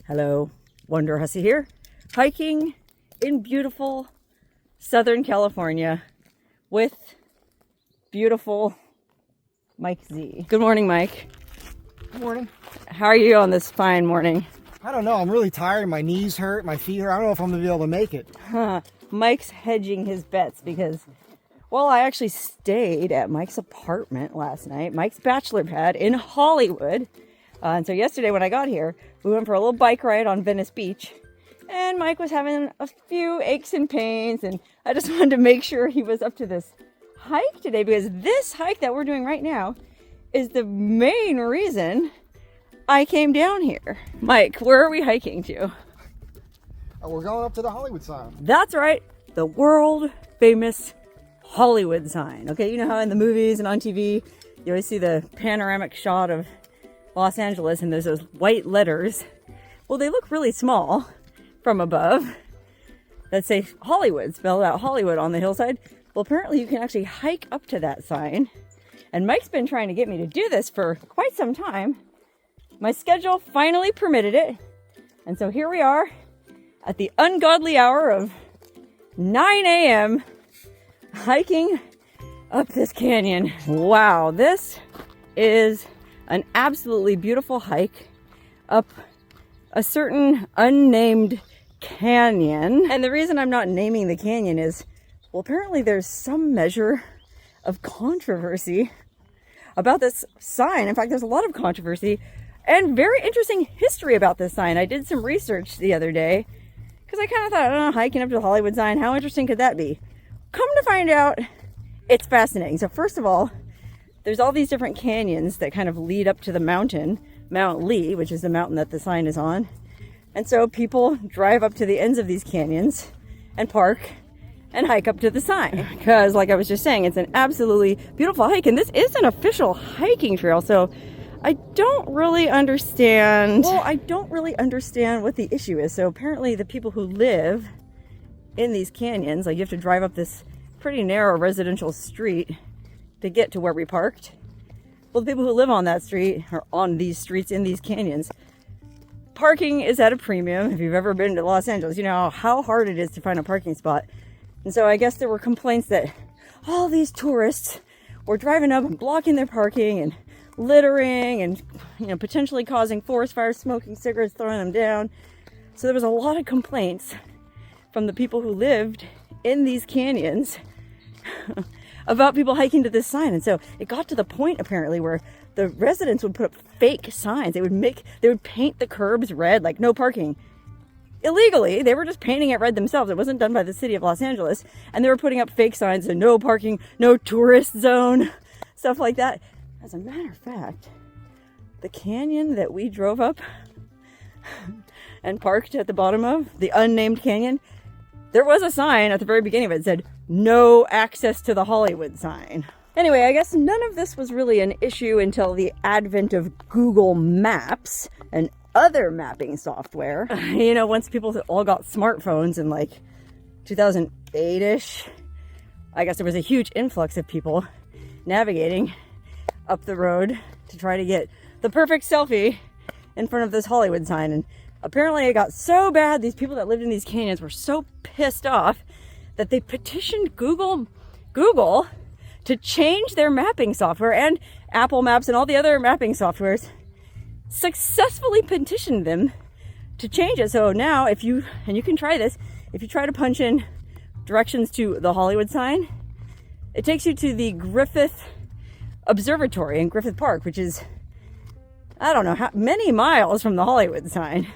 Hello, Wonderhussy here, hiking in beautiful Southern California with beautiful Mike Z. Good morning, Mike. Good morning. How are you on this fine morning? I don't know. I'm really tired. My knees hurt. My feet hurt. I don't know if I'm going to be able to make it. Mike's hedging his bets because, well, I actually stayed at Mike's apartment last night, Mike's bachelor pad in Hollywood. And so yesterday when I got here, we went for a little bike ride on Venice Beach. And Mike was having a few aches and pains. And I just wanted to make sure he was up to this hike today, because this hike that we're doing right now is the main reason I came down here. Mike, where are we hiking to? We're going up to the Hollywood sign. That's right. The world famous Hollywood sign. Okay, you know how in the movies and on TV, you always see the panoramic shot of Los Angeles and there's those white letters. Well, they look really small from above that say Hollywood, spelled out Hollywood on the hillside. Well, apparently you can actually hike up to that sign. And Mike's been trying to get me to do this for quite some time. My schedule finally permitted it. And so here we are at the ungodly hour of 9 a.m. hiking up this canyon. Wow, this is an absolutely beautiful hike up a certain unnamed canyon. And the reason I'm not naming the canyon is, well, apparently there's some measure of controversy about this sign. In fact, there's a lot of controversy and very interesting history about this sign. I did some research the other day because I kind of thought, I don't know, hiking up to the Hollywood sign, how interesting could that be? Come to find out, it's fascinating. So first of all, there's all these different canyons that kind of lead up to the mountain, Mount Lee, which is the mountain that the sign is on. And so people drive up to the ends of these canyons and park and hike up to the sign. Because like I was just saying, it's an absolutely beautiful hike. And this is an official hiking trail. So I don't really understand what the issue is. So apparently the people who live in these canyons, like you have to drive up this pretty narrow residential street to get to where we parked. Well, the people who live on that street, or on these streets in these canyons, parking is at a premium. If you've ever been to Los Angeles, you know how hard it is to find a parking spot. And so I guess there were complaints that all these tourists were driving up and blocking their parking and littering and, you know, potentially causing forest fires, smoking cigarettes, throwing them down. So there was a lot of complaints from the people who lived in these canyons about people hiking to this sign. And so it got to the point apparently where the residents would put up fake signs. They would paint the curbs red, like no parking. Illegally, they were just painting it red themselves. It wasn't done by the city of Los Angeles. And they were putting up fake signs and no parking, no tourist zone, stuff like that. As a matter of fact, the canyon that we drove up and parked at the bottom of, the unnamed canyon, there was a sign at the very beginning of it that said, no access to the Hollywood sign. Anyway, I guess none of this was really an issue until the advent of Google Maps and other mapping software. You know, once people all got smartphones in like 2008-ish, I guess there was a huge influx of people navigating up the road to try to get the perfect selfie in front of this Hollywood sign. And apparently it got so bad, these people that lived in these canyons were so pissed off that they petitioned Google to change their mapping software, and Apple Maps and all the other mapping softwares successfully petitioned them to change it. So now if you can try this, if you try to punch in directions to the Hollywood sign, it takes you to the Griffith Observatory in Griffith Park, which is, I don't know, how many miles from the Hollywood sign.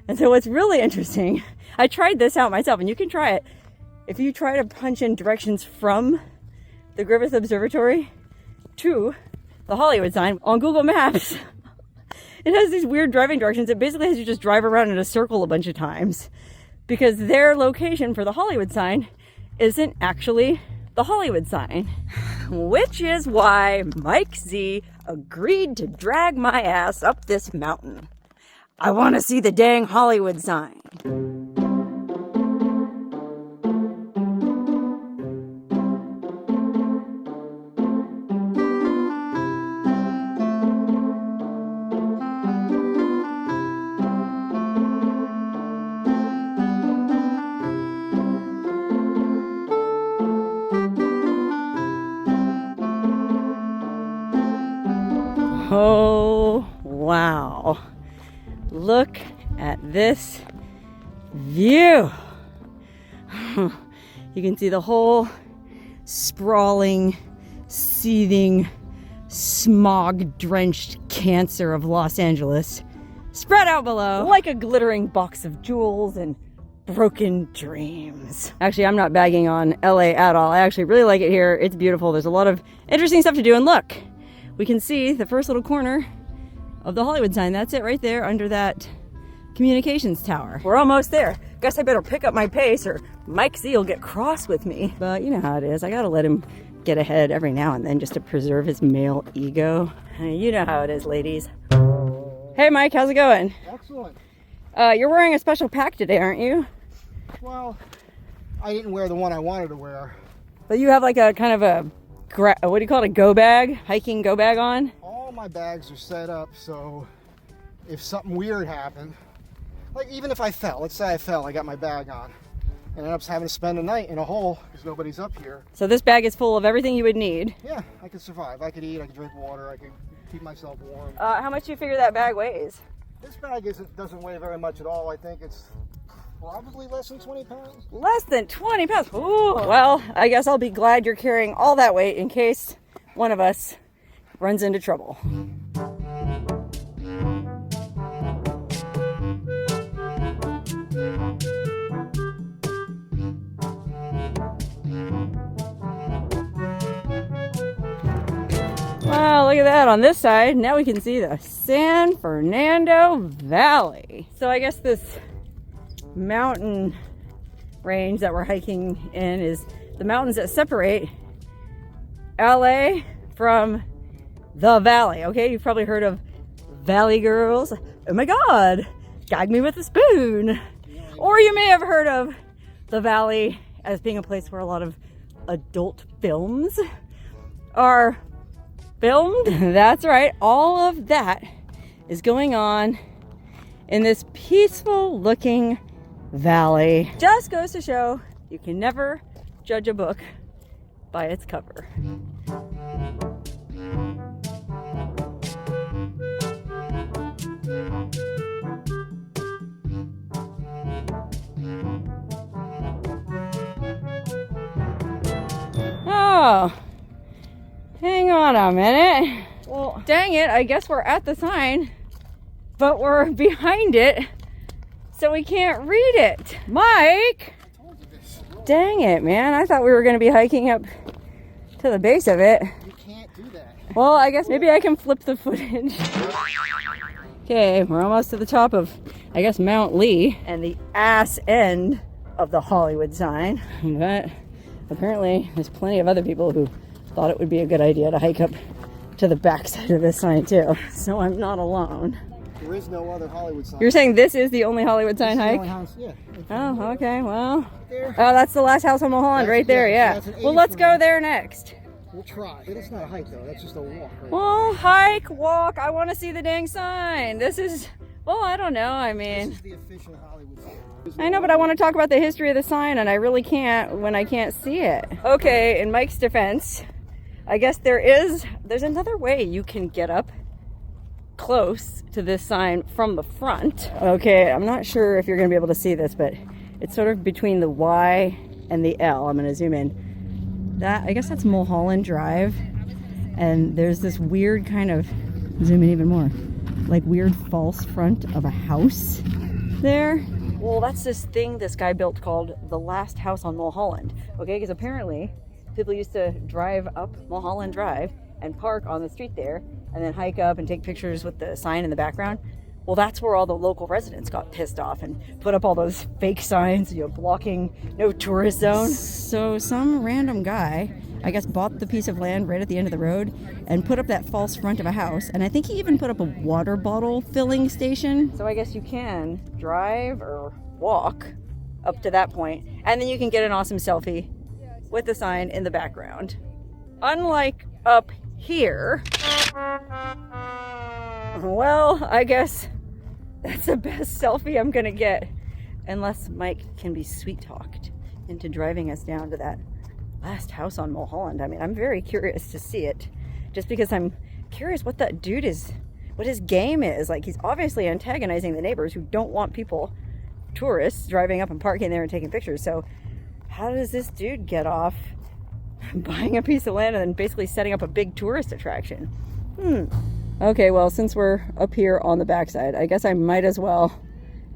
And so what's really interesting, I tried this out myself, and you can try it. If you try to punch in directions from the Griffith Observatory to the Hollywood sign on Google Maps, it has these weird driving directions. It basically has you just drive around in a circle a bunch of times because their location for the Hollywood sign isn't actually the Hollywood sign. Which is why Mike Z agreed to drag my ass up this mountain. I want to see the dang Hollywood sign. Oh, wow. Look at this view. You can see the whole sprawling, seething, smog-drenched cancer of Los Angeles spread out below like a glittering box of jewels and broken dreams. Actually, I'm not bagging on LA at all. I actually really like it here. It's beautiful. There's a lot of interesting stuff to do. And look, we can see the first little corner of the Hollywood sign. That's it right there under that communications tower. We're almost there. Guess I better pick up my pace or Mike Z will get cross with me. But you know how it is. I gotta let him get ahead every now and then just to preserve his male ego. You know how it is, ladies. Hey Mike, how's it going? Excellent. You're wearing a special pack today, aren't you? Well, I didn't wear the one I wanted to wear. But you have like a kind of a, what do you call it, a go bag? Hiking go bag on? All my bags are set up so if something weird happened, like even if I fell, let's say I fell, I got my bag on, and ended up having to spend the night in a hole because nobody's up here. So this bag is full of everything you would need. Yeah, I could survive. I could eat, I could drink water, I could keep myself warm. How much do you figure that bag weighs? This bag doesn't weigh very much at all. I think it's probably less than 20 pounds. Less than 20 pounds? Ooh. Well, I guess I'll be glad you're carrying all that weight in case one of us runs into trouble. Wow, look at that on this side. Now we can see the San Fernando Valley. So I guess this mountain range that we're hiking in is the mountains that separate LA from the valley. Okay, you've probably heard of Valley Girls. Oh my God, gag me with a spoon. Or you may have heard of the valley as being a place where a lot of adult films are filmed. That's right, all of that is going on in this peaceful looking valley. Just goes to show you can never judge a book by its cover. Oh, hang on a minute. Well, dang it, I guess we're at the sign, but we're behind it, so we can't read it. Mike! Dang it, man. I thought we were going to be hiking up to the base of it. You can't do that. Well, I guess maybe I can flip the footage. Okay, we're almost to the top of, I guess, Mount Lee and the ass end of the Hollywood sign. But apparently there's plenty of other people who thought it would be a good idea to hike up to the backside of this sign too. So I'm not alone. There is no other Hollywood sign. You're saying this is the only Hollywood sign hike? Yeah. Oh, okay, well. There. Oh, that's the last house on Mulholland right there, yeah. Well, let's go there next. We'll try. That's not a hike though, that's just a walk. Right? Well, hike, walk, I want to see the dang sign. This is, well, I don't know, I mean. This is the official Hollywood sign. I know, but I want to talk about the history of the sign, and I really can't when I can't see it. Okay, in Mike's defense, I guess there's another way you can get up close to this sign from the front. Okay, I'm not sure if you're going to be able to see this, but it's sort of between the Y and the L. I'm going to zoom in. I guess that's Mulholland Drive, and there's this weird kind of, zoom in even more, like weird false front of a house there. Well, that's this thing this guy built called the last house on Mulholland. Okay, because apparently people used to drive up Mulholland Drive and park on the street there and then hike up and take pictures with the sign in the background. Well, that's where all the local residents got pissed off and put up all those fake signs, you know, blocking no tourist zone. So some random guy, I guess, bought the piece of land right at the end of the road and put up that false front of a house. And I think he even put up a water bottle filling station. So I guess you can drive or walk up to that point, and then you can get an awesome selfie with the sign in the background. Unlike up here, well, I guess that's the best selfie I'm gonna get, unless Mike can be sweet talked into driving us down to that last house on Mulholland. I mean, I'm very curious to see it, just because I'm curious what that dude is, what his game is. Like, he's obviously antagonizing the neighbors who don't want people, tourists, driving up and parking there and taking pictures. So how does this dude get off buying a piece of land and then basically setting up a big tourist attraction? Okay, well, since we're up here on the backside, I guess I might as well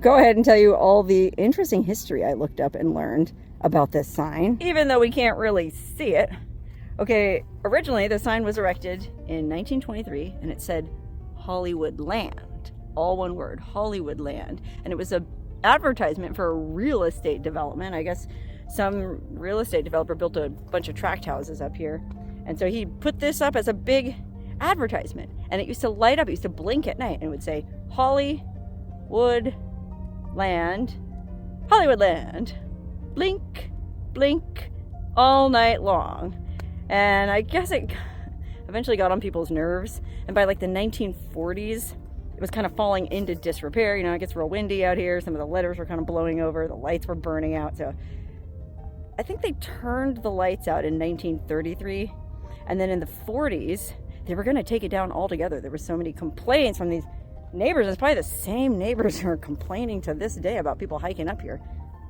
go ahead and tell you all the interesting history I looked up and learned about this sign, even though we can't really see it. Okay, originally the sign was erected in 1923 and it said Hollywood Land, all one word, Hollywood Land. And it was a advertisement for a real estate development. I guess some real estate developer built a bunch of tract houses up here. And so he put this up as a big advertisement, and it used to light up, it used to blink at night, and it would say Hollywood Land, Hollywood Land, blink, blink, all night long. And I guess it eventually got on people's nerves, and by like the 1940s it was kind of falling into disrepair. You know, it gets real windy out here, some of the letters were kind of blowing over, the lights were burning out. So I think they turned the lights out in 1933, and then in the 40s they were going to take it down altogether. There were so many complaints from these neighbors. It's probably the same neighbors who are complaining to this day about people hiking up here.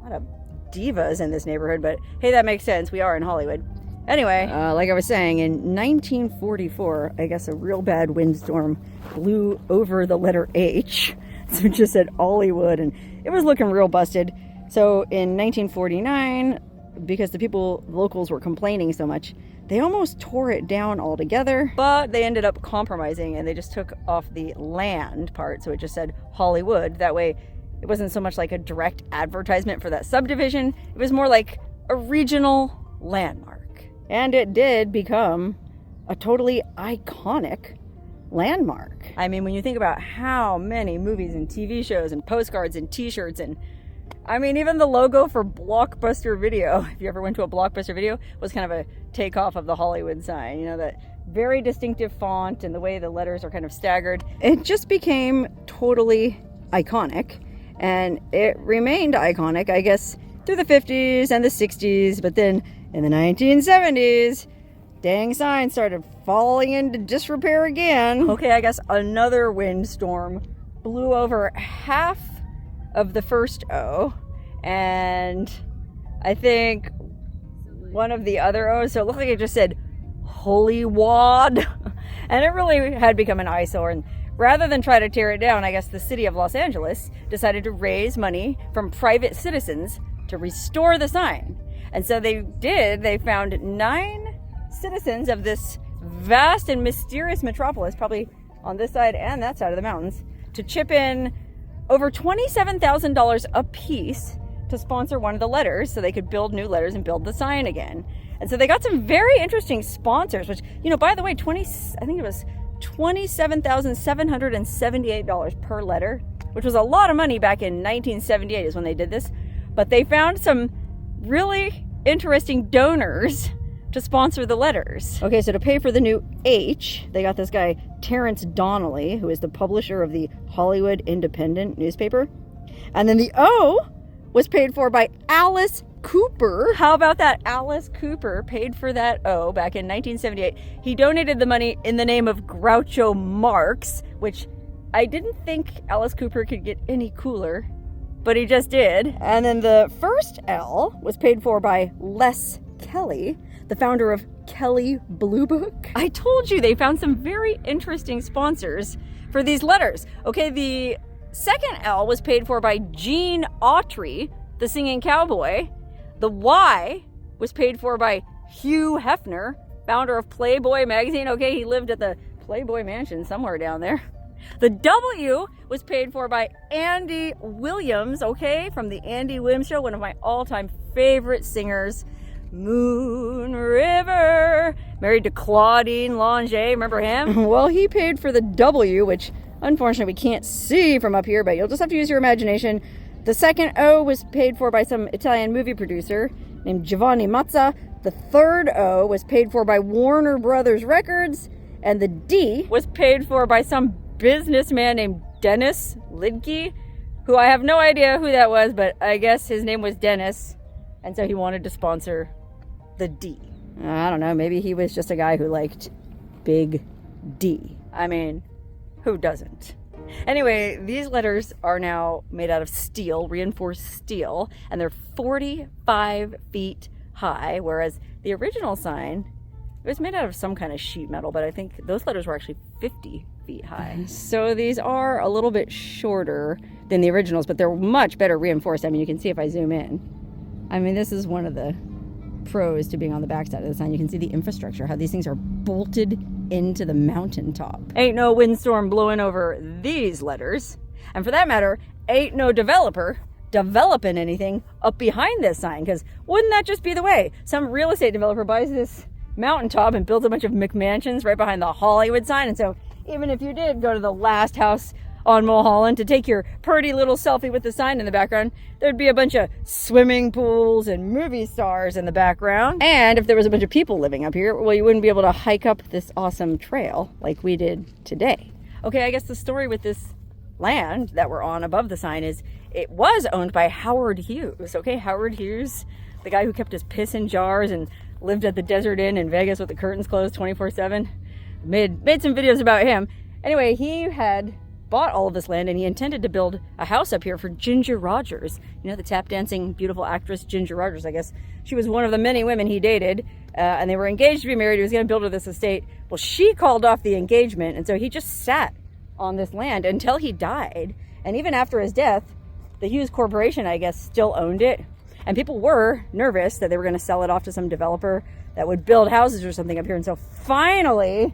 A lot of divas in this neighborhood, but hey, that makes sense. We are in Hollywood. Anyway, like I was saying, in 1944, I guess a real bad windstorm blew over the letter H. So it just said Hollywood, and it was looking real busted. So in 1949, because the locals were complaining so much, they almost tore it down altogether, but they ended up compromising and they just took off the land part. So it just said Hollywood. That way it wasn't so much like a direct advertisement for that subdivision. It was more like a regional landmark. And it did become a totally iconic landmark. I mean, when you think about how many movies and TV shows and postcards and t-shirts and I mean, even the logo for Blockbuster Video, if you ever went to a Blockbuster Video, was kind of a takeoff of the Hollywood sign. You know, that very distinctive font and the way the letters are kind of staggered. It just became totally iconic, and it remained iconic, I guess, through the 50s and the 60s, but then in the 1970s, dang sign started falling into disrepair again. Okay, I guess another windstorm blew over half of the first O, and I think one of the other O's, so it looked like it just said Hollywad, and it really had become an eyesore. And rather than try to tear it down, I guess the city of Los Angeles decided to raise money from private citizens to restore the sign. And so they did. They found 9 citizens of this vast and mysterious metropolis, probably on this side and that side of the mountains, to chip in over $27,000 a piece to sponsor one of the letters so they could build new letters and build the sign again. And so they got some very interesting sponsors, which, you know, by the way, I think it was $27,778 per letter, which was a lot of money back in 1978 is when they did this. But they found some really interesting donors to sponsor the letters. Okay, so to pay for the new H, they got this guy, Terrence Donnelly, who is the publisher of the Hollywood Independent newspaper. And then the O was paid for by Alice Cooper. How about that? Alice Cooper paid for that O back in 1978. He donated the money in the name of Groucho Marx, which I didn't think Alice Cooper could get any cooler, but he just did. And then the first L was paid for by Les Kelly, the founder of Kelly Blue Book. I told you they found some very interesting sponsors for these letters. Okay, the second L was paid for by Gene Autry, the singing cowboy. The Y was paid for by Hugh Hefner, founder of Playboy magazine. Okay, he lived at the Playboy mansion somewhere down there. The W was paid for by Andy Williams, okay, from the Andy Williams Show, one of my all-time favorite singers. Moon River, married to Claudine Longet, remember him? Well, he paid for the W, which unfortunately we can't see from up here, but you'll just have to use your imagination. The second O was paid for by some Italian movie producer named Giovanni Mazza. The third O was paid for by Warner Brothers Records, and the D was paid for by some businessman named Dennis Lidke, who I have no idea who that was, but I guess his name was Dennis, and so he wanted to sponsor the D. I don't know, maybe he was just a guy who liked Big D. I mean, who doesn't? Anyway, these letters are now made out of steel, reinforced steel, and they're 45 feet high, whereas the original sign, it was made out of some kind of sheet metal, but I think those letters were actually 50 feet high. So these are a little bit shorter than the originals, but they're much better reinforced. I mean, you can see if I zoom in. I mean, this is one of the pros to being on the backside of the sign. You can see the infrastructure, how these things are bolted into the mountaintop. Ain't no windstorm blowing over these letters. And for that matter, ain't no developer developing anything up behind this sign, because wouldn't that just be the way? Some real estate developer buys this mountaintop and builds a bunch of McMansions right behind the Hollywood sign. And so even if you did go to the last house on Mulholland to take your pretty little selfie with the sign in the background, there'd be a bunch of swimming pools and movie stars in the background. And if there was a bunch of people living up here, well, you wouldn't be able to hike up this awesome trail like we did today. Okay, I guess the story with this land that we're on above the sign is it was owned by Howard Hughes. Okay, Howard Hughes, the guy who kept his piss in jars and lived at the Desert Inn in Vegas with the curtains closed 24/7. Made some videos about him. Anyway, he had bought all of this land and he intended to build a house up here for Ginger Rogers. You know, the tap dancing beautiful actress Ginger Rogers. I guess she was one of the many women he dated, and they were engaged to be married. He was going to build her this estate. Well, she called off the engagement, and so he just sat on this land until he died. And even after his death, the Hughes Corporation, I guess, still owned it. And people were nervous that they were going to sell it off to some developer that would build houses or something up here. And so finally,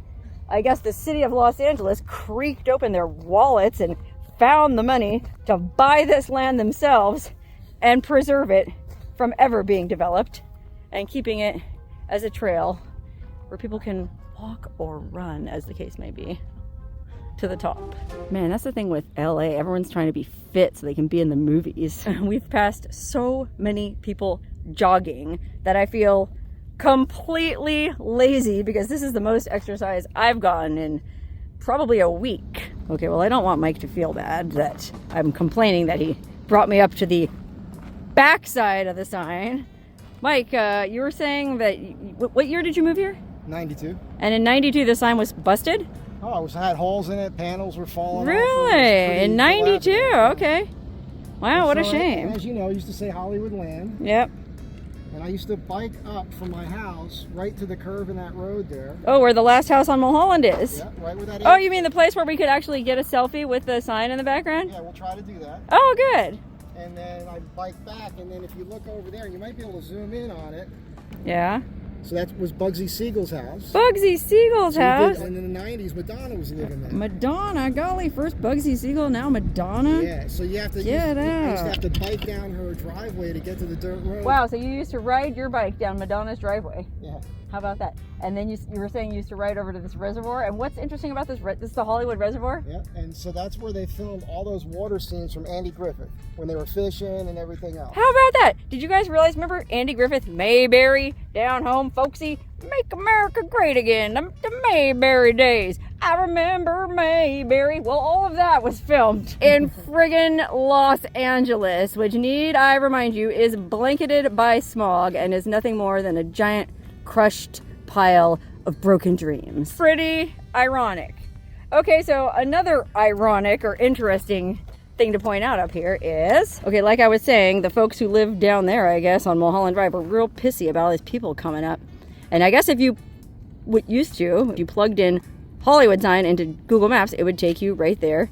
I guess the city of Los Angeles creaked open their wallets and found the money to buy this land themselves and preserve it from ever being developed and keeping it as a trail where people can walk or run, as the case may be, to the top. Man, that's the thing with LA. Everyone's trying to be fit so they can be in the movies. We've passed so many people jogging that I feel completely lazy because this is the most exercise I've gotten in probably a week. Okay, well, I don't want Mike to feel bad that I'm complaining that he brought me up to the backside of the sign. Mike, you were saying that, what year did you move here? 92. And in 92, the sign was busted? Oh, it had holes in it, panels were falling off. Really? In 92? Okay. Wow, what a shame. As you know, I used to say Hollywood land. Yep. And I used to bike up from my house right to the curve in that road there. Oh, where the last house on Mulholland is? Yeah, right where that is. Oh, you mean the place where we could actually get a selfie with the sign in the background? Yeah, we'll try to do that. Oh, good. And then I bike back, and then if you look over there, you might be able to zoom in on it. Yeah. So that was Bugsy Siegel's house. Bugsy Siegel's house? And in the 90s, Madonna was living there. Madonna, golly, first Bugsy Siegel, now Madonna? Yeah, so you have to, Get you used out. to have to bike down her driveway to get to the dirt road. Wow, so you used to ride your bike down Madonna's driveway. Yeah. How about that? And then you were saying you used to ride over to this reservoir. And what's interesting about this? This is the Hollywood Reservoir? Yeah, and so that's where they filmed all those water scenes from Andy Griffith when they were fishing and everything else. How about that? Did you guys realize, remember Andy Griffith, Mayberry, down home, folksy, make America great again, the Mayberry days. I remember Mayberry. Well, all of that was filmed in friggin' Los Angeles, which, need I remind you, is blanketed by smog and is nothing more than a giant crushed pile of broken dreams. Pretty ironic. Okay, so another ironic or interesting thing to point out up here is, okay, like I was saying, the folks who live down there, I guess, on Mulholland Drive were real pissy about all these people coming up. And I guess if you if you plugged in Hollywood sign into Google Maps, it would take you right there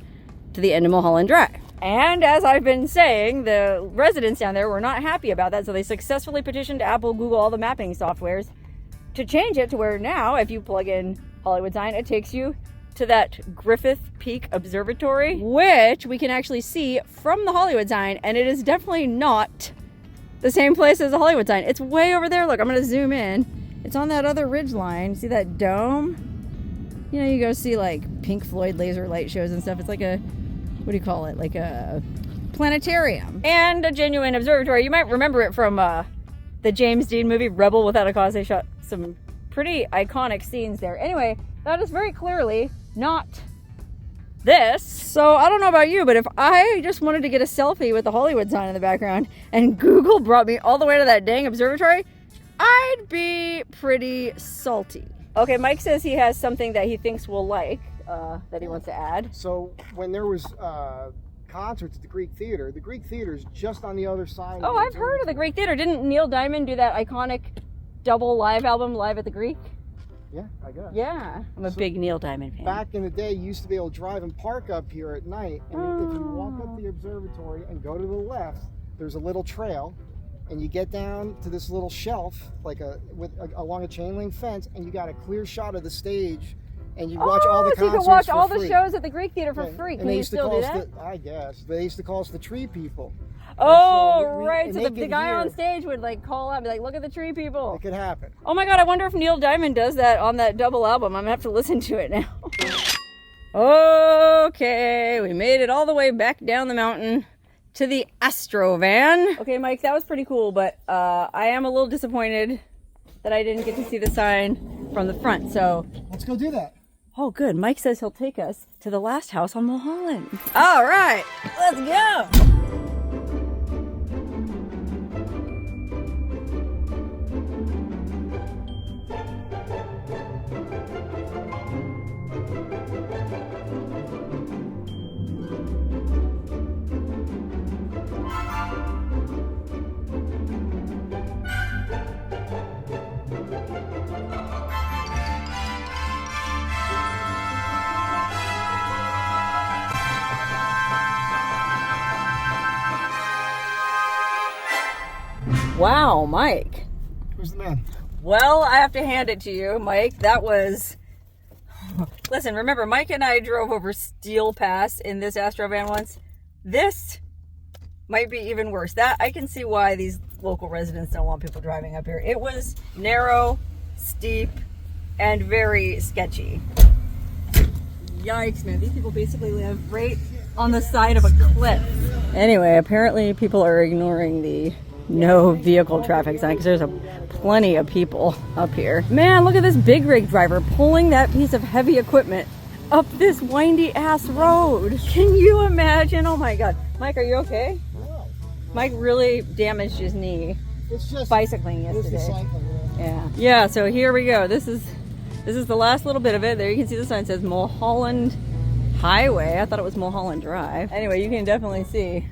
to the end of Mulholland Drive. And as I've been saying, the residents down there were not happy about that, so they successfully petitioned Apple, Google, all the mapping softwares to change it to where now, if you plug in Hollywood sign, it takes you to that Griffith Peak Observatory, which we can actually see from the Hollywood sign, and it is definitely not the same place as the Hollywood sign. It's way over there. Look, I'm going to zoom in. It's on that other ridge line. See that dome? You know, you go see like Pink Floyd laser light shows and stuff. It's like a, what do you call it? Like a planetarium. And a genuine observatory. You might remember it from the James Dean movie Rebel Without a Cause. They shot some pretty iconic scenes there. Anyway, that is very clearly not this. So I don't know about you, but if I just wanted to get a selfie with the Hollywood sign in the background and Google brought me all the way to that dang observatory, I'd be pretty salty. Okay, Mike says he has something that he thinks we'll like. that he wants to add. So when there was concerts at the Greek Theater is just on the other side. Oh, I've heard of the Greek Theater. Didn't Neil Diamond do that iconic double live album, Live at the Greek? Yeah, I guess. Yeah, I'm a big Neil Diamond fan. Back in the day, you used to be able to drive and park up here at night, and if you walk up the observatory and go to the left, there's a little trail, and you get down to this little shelf, like along a chain link fence, and you got a clear shot of the stage, and you watch all the concerts so you can watch all free. the shows at the Greek Theater for free. Can you still do that? I guess they used to call us the Tree People. Oh, so right. So the guy on stage would like call out and be like, look at the tree people. It could happen. Oh my God, I wonder if Neil Diamond does that on that double album. I'm gonna have to listen to it now. Okay, we made it all the way back down the mountain to the Astro van. Okay, Mike, that was pretty cool, but I am a little disappointed that I didn't get to see the sign from the front, so. Let's go do that. Oh, good. Mike says he'll take us to the last house on Mulholland. All right, let's go. Wow, Mike. Who's the man? Well, I have to hand it to you, Mike. That was... Listen, remember, Mike and I drove over Steel Pass in this Astro van once. This might be even worse. That I can see why these local residents don't want people driving up here. It was narrow, steep, and very sketchy. Yikes, man. These people basically live right on the side of a cliff. Anyway, apparently people are ignoring the no vehicle traffic sign because there's plenty of people up here. Man, look at this big rig driver pulling that piece of heavy equipment up this windy ass road. Can you imagine? Oh my God. Mike, are you okay? No. Mike really damaged his knee. It's just bicycling yesterday. It's the cycling, Yeah, so here we go. This is the last little bit of it. There you can see the sign says Mulholland Highway. I thought it was Mulholland Drive. Anyway, you can definitely see.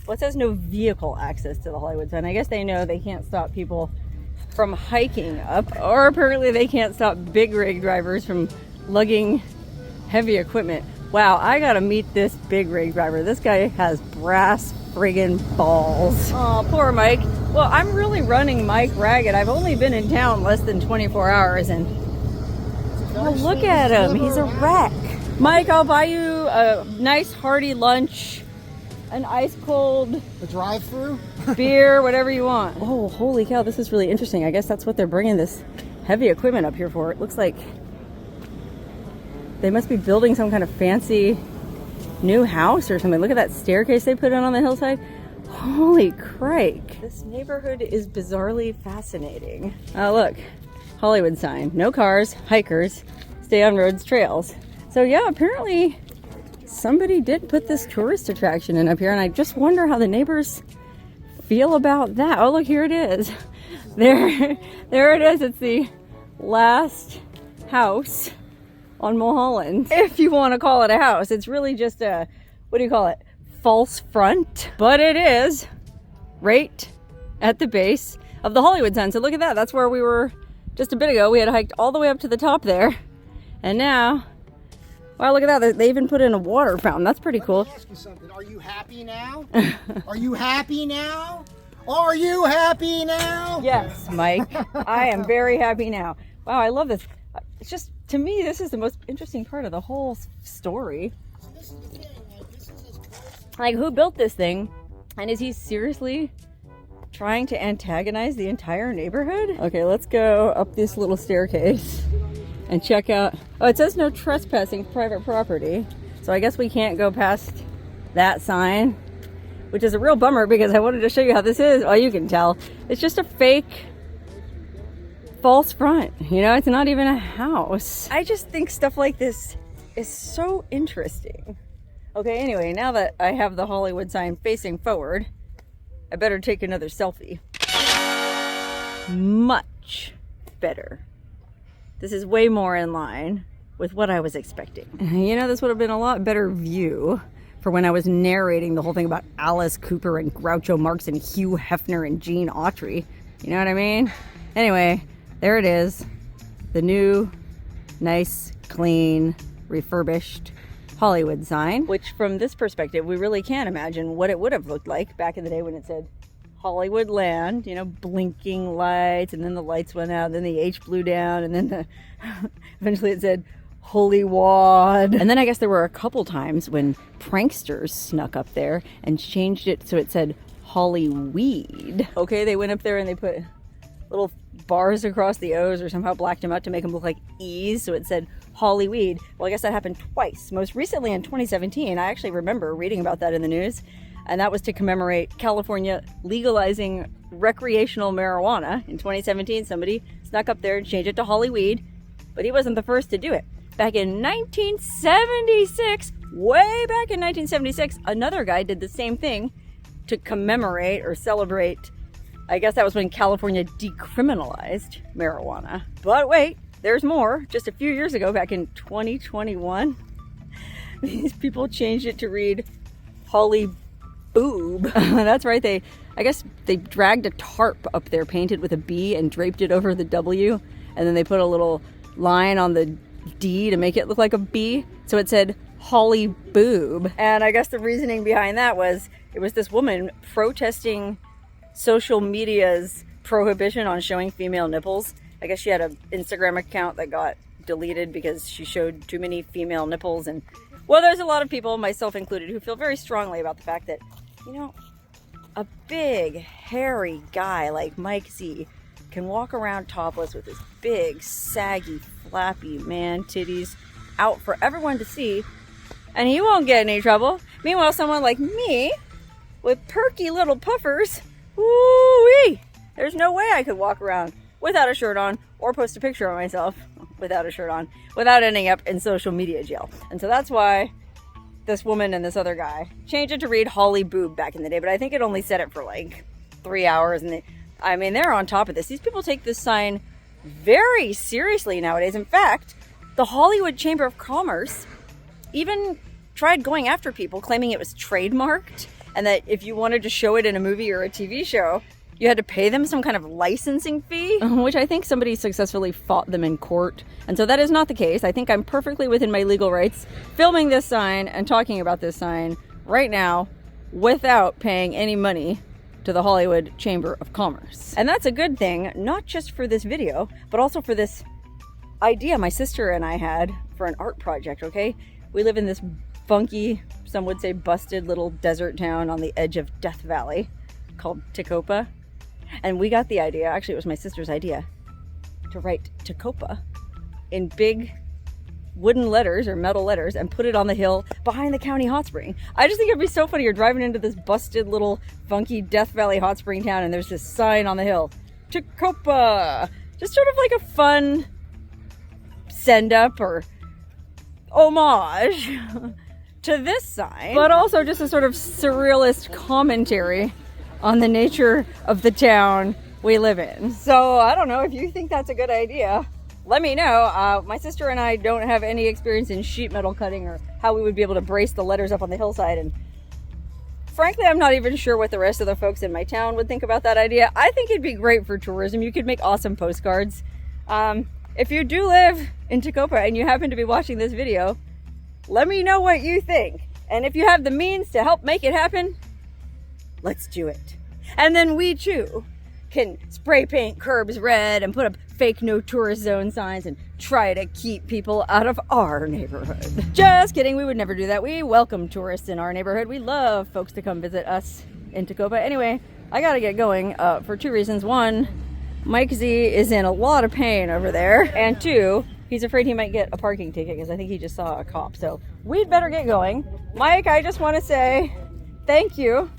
Well, it says no vehicle access to the Hollywood sign. I guess they know they can't stop people from hiking up, or apparently they can't stop big rig drivers from lugging heavy equipment. Wow, I gotta meet this big rig driver. This guy has brass friggin' balls. Oh, poor Mike. Well, I'm really running Mike ragged. I've only been in town less than 24 hours and oh, look at him. He's a wreck. Mike, I'll buy you a nice hearty lunch, an ice cold drive-through beer, whatever you want. Oh, holy cow, this is really interesting. I guess that's what they're bringing this heavy equipment up here for. It looks like they must be building some kind of fancy new house or something. Look at that staircase they put in on the hillside. Holy crike. This neighborhood is bizarrely fascinating. Oh, look, Hollywood sign. No cars, hikers, stay on roads, trails. So yeah, apparently somebody did put this tourist attraction in up here, and I just wonder how the neighbors feel about that. Oh, look, here it is. There it is. It's the last house on Mulholland, if you want to call it a house. It's really just a, what do you call it? False front. But it is right at the base of the Hollywood sign. So look at that. That's where we were just a bit ago. We had hiked all the way up to the top there. And now, wow, look at that. They even put in a water fountain. That's pretty cool. Let me ask you something. Are you happy now? Are you happy now? Are you happy now? Yes, Mike. I am very happy now. Wow, I love this. It's just, to me, this is the most interesting part of the whole story. So this is the thing. This is as close. Like, who built this thing? And is he seriously trying to antagonize the entire neighborhood? Okay, let's go up this little staircase and check out. Oh, it says no trespassing private property. So I guess we can't go past that sign, which is a real bummer because I wanted to show you how this is. Oh, you can tell. It's just a fake false front. You know, it's not even a house. I just think stuff like this is so interesting. Okay, anyway, now that I have the Hollywood sign facing forward, I better take another selfie. Much better. This is way more in line with what I was expecting. You know, this would have been a lot better view for when I was narrating the whole thing about Alice Cooper and Groucho Marx and Hugh Hefner and Gene Autry. You know what I mean? Anyway, there it is. The new, nice, clean, refurbished Hollywood sign, which from this perspective, we really can't imagine what it would have looked like back in the day when it said Hollywood Land, you know, blinking lights, and then the lights went out, then the H blew down, and then eventually it said Hollywad. And then I guess there were a couple times when pranksters snuck up there and changed it so it said Hollyweed. Okay, they went up there and they put little bars across the O's or somehow blacked them out to make them look like E's, so it said Hollyweed. Well, I guess that happened twice. Most recently in 2017, I actually remember reading about that in the news, and that was to commemorate California legalizing recreational marijuana. In 2017, somebody snuck up there and changed it to Hollyweed, but he wasn't the first to do it. Back in 1976, way back in 1976, another guy did the same thing to commemorate or celebrate. I guess that was when California decriminalized marijuana. But wait, there's more. Just a few years ago, back in 2021, these people changed it to read Holly Boob. That's right. I guess they dragged a tarp up there painted with a B and draped it over the W. And then they put a little line on the D to make it look like a B. So it said Holly Boob. And I guess the reasoning behind that was it was this woman protesting social media's prohibition on showing female nipples. I guess she had an Instagram account that got deleted because she showed too many female nipples. And well, there's a lot of people, myself included, who feel very strongly about the fact that, you know, a big hairy guy like Mike Z can walk around topless with his big saggy flappy man titties out for everyone to see, and he won't get any trouble. Meanwhile, someone like me with perky little puffers, woo-wee, there's no way I could walk around without a shirt on or post a picture of myself without a shirt on without ending up in social media jail. And so that's why this woman and this other guy changed it to read Holly Boob back in the day, but I think it only said it for like 3 hours, and they're on top of this. These people take this sign very seriously nowadays. In fact, the Hollywood Chamber of Commerce even tried going after people, claiming it was trademarked, and that if you wanted to show it in a movie or a TV show, you had to pay them some kind of licensing fee, which I think somebody successfully fought them in court. And so that is not the case. I think I'm perfectly within my legal rights filming this sign and talking about this sign right now without paying any money to the Hollywood Chamber of Commerce. And that's a good thing, not just for this video, but also for this idea my sister and I had for an art project, okay? We live in this funky, some would say busted little desert town on the edge of Death Valley called Tecopa. And we got the idea, actually it was my sister's idea, to write Tecopa in big wooden letters or metal letters and put it on the hill behind the county hot spring. I just think it'd be so funny. You're driving into this busted little funky Death Valley hot spring town and there's this sign on the hill, Tecopa. Just sort of like a fun send up or homage to this sign, but also just a sort of surrealist commentary on the nature of the town we live in. So I don't know if you think that's a good idea. Let me know. My sister and I don't have any experience in sheet metal cutting or how we would be able to brace the letters up on the hillside. And frankly, I'm not even sure what the rest of the folks in my town would think about that idea. I think it'd be great for tourism. You could make awesome postcards. If you do live in Tecopa and you happen to be watching this video, let me know what you think. And if you have the means to help make it happen, let's do it. And then we too can spray paint curbs red and put up fake no tourist zone signs and try to keep people out of our neighborhood. Just kidding, we would never do that. We welcome tourists in our neighborhood. We love folks to come visit us in Tecopa. Anyway, I gotta get going for two reasons. One, Mike Z is in a lot of pain over there. And two, he's afraid he might get a parking ticket because I think he just saw a cop. So we'd better get going. Mike, I just want to say thank you.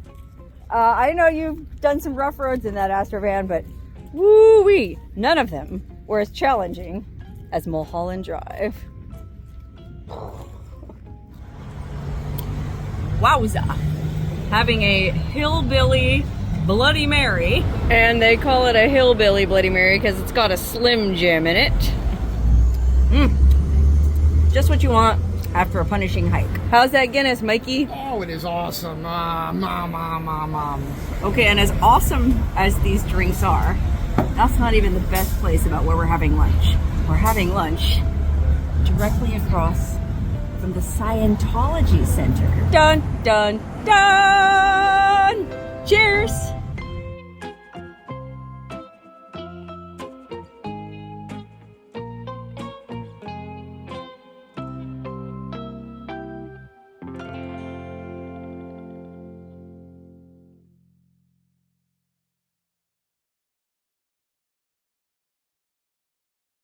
I know you've done some rough roads in that Astrovan, but woo-wee, none of them were as challenging as Mulholland Drive. Wowza. Having a hillbilly Bloody Mary. And they call it a hillbilly Bloody Mary because it's got a Slim Jim in it. Just what you want after a punishing hike. How's that Guinness, Mikey? Oh, it is awesome. Mom. Okay, and as awesome as these drinks are, that's not even the best place about where we're having lunch. We're having lunch directly across from the Scientology Center. Dun, dun, dun! Cheers!